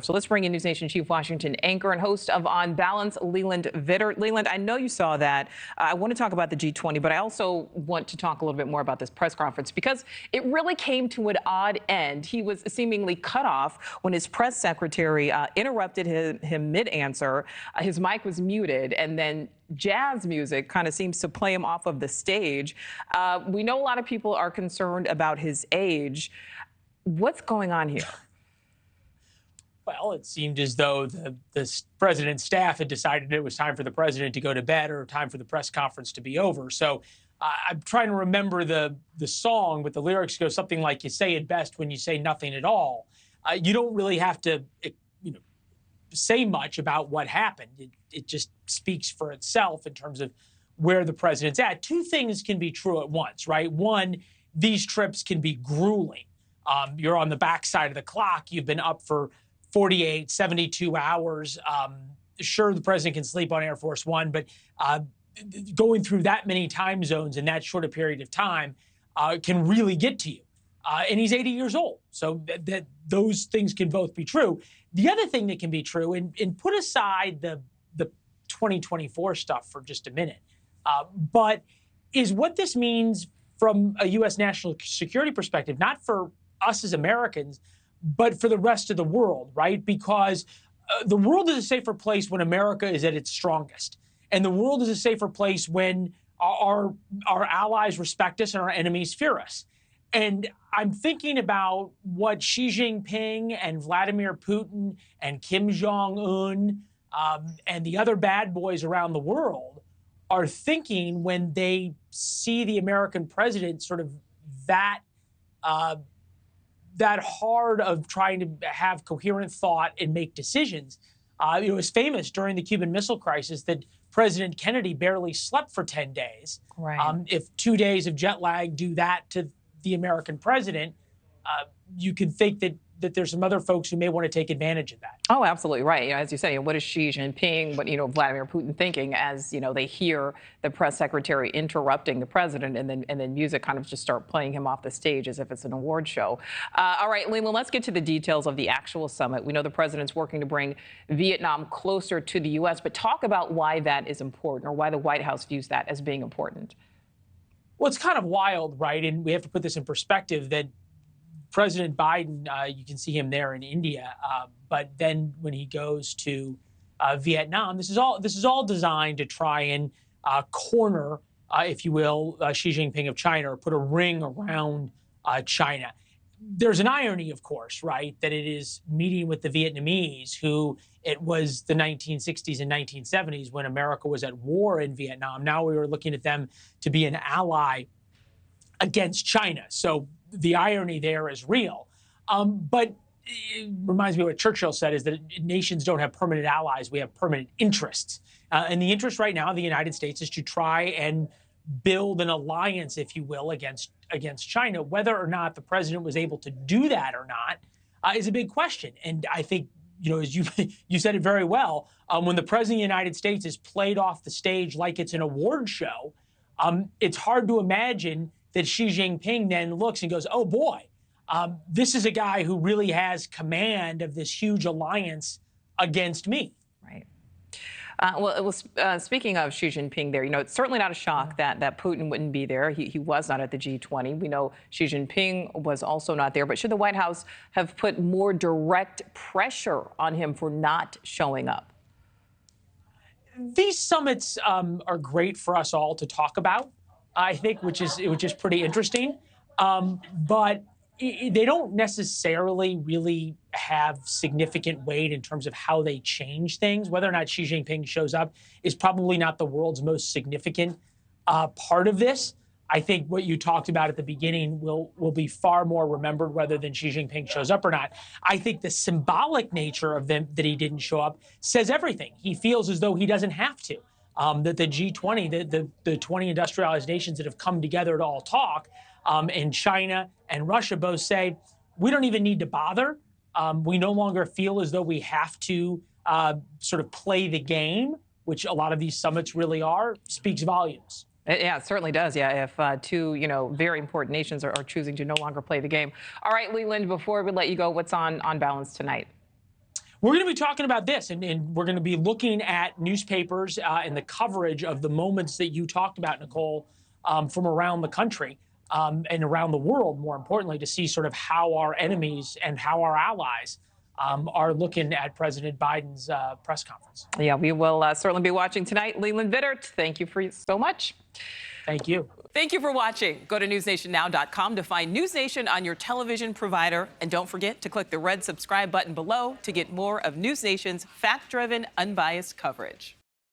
deserve. So let's bring in NewsNation Chief Washington anchor and host of On Balance, Leland Vittert. Leland, I know you saw that. I want to talk about the G20, but I also want to talk a little bit more about this press conference because it really came to an odd end. He was seemingly cut off when his press secretary interrupted him mid-answer. His mic was muted, and then jazz music kind of seems to play him off of the stage. We know a lot of people are concerned about his age. What's going on here? Well, it seemed as though the president's staff had decided it was time for the president to go to bed or time for the press conference to be over. So I'm trying to remember the song, but the lyrics go something like, "You say it best when you say nothing at all." You don't really have to, say much about what happened. It just speaks for itself in terms of where the president's at. Two things can be true at once, right? One, these trips can be grueling. You're on the backside of the clock. You've been up for 48, 72 hours. Sure, the president can sleep on Air Force One, but going through that many time zones in that short a period of time can really get to you. And he's 80 years old. So those things can both be true. The other thing that can be true, and put aside the 2024 stuff for just a minute, but is what this means from a U.S. national security perspective, not for us as Americans, but for the rest of the world, right? Because the world is a safer place when America is at its strongest. And the world is a safer place when our allies respect us and our enemies fear us. And I'm thinking about what Xi Jinping and Vladimir Putin and Kim Jong-un and the other bad boys around the world are thinking when they see the American president sort of that hard of trying to have coherent thought and make decisions. It was famous during the Cuban Missile Crisis that President Kennedy barely slept for 10 days. Right. If 2 days of jet lag do that to the American president, you can think that there's some other folks who may want to take advantage of that. Oh, absolutely right. As you say, what is Xi Jinping, Vladimir Putin thinking as, they hear the press secretary interrupting the president and then music kind of just start playing him off the stage as if it's an award show. All right, Leland, let's get to the details of the actual summit. We know the president's working to bring Vietnam closer to the U.S., but talk about why that is important or why the White House views that as being important. Well, it's kind of wild, right? And we have to put this in perspective that President Biden, you can see him there in India, but then when he goes to Vietnam, this is all designed to try and corner, if you will, Xi Jinping of China, or put a ring around China. There's an irony, of course, right, that it is meeting with the Vietnamese, who it was the 1960s and 1970s when America was at war in Vietnam. Now we were looking at them to be an ally against China. So the irony there is real. But it reminds me of what Churchill said, is that nations don't have permanent allies, we have permanent interests. And the interest right now of the United States is to try and build an alliance, if you will, against China. Whether or not the president was able to do that or not is a big question. And I think, as you said it very well, when the president of the United States is played off the stage like it's an award show, it's hard to imagine that Xi Jinping then looks and goes, oh boy, this is a guy who really has command of this huge alliance against me. Right. Speaking of Xi Jinping there, it's certainly not a shock that Putin wouldn't be there. He was not at the G20. We know Xi Jinping was also not there. But should the White House have put more direct pressure on him for not showing up? These summits are great for us all to talk about, I think, which is pretty interesting. But they don't necessarily really have significant weight in terms of how they change things. Whether or not Xi Jinping shows up is probably not the world's most significant part of this. I think what you talked about at the beginning will be far more remembered whether than Xi Jinping shows up or not. I think the symbolic nature of them that he didn't show up says everything. He feels as though he doesn't have to. That the G20, the 20 industrialized nations that have come together to all talk, and China and Russia both say, we don't even need to bother. We no longer feel as though we have to sort of play the game, which a lot of these summits really are, speaks volumes. Yeah, it certainly does. Yeah, if two, very important nations are choosing to no longer play the game. All right, Leland, before we let you go, what's on balance tonight? We're going to be talking about this, and we're going to be looking at newspapers and the coverage of the moments that you talked about, Nichole, from around the country and around the world, more importantly, to see sort of how our enemies and how our allies are looking at President Biden's press conference. Yeah, we will certainly be watching tonight. Leland, Vittert, thank you so much. Thank you. Thank you for watching. Go to newsnationnow.com to find News Nation on your television provider. And don't forget to click the red subscribe button below to get more of News Nation's fact-driven, unbiased coverage.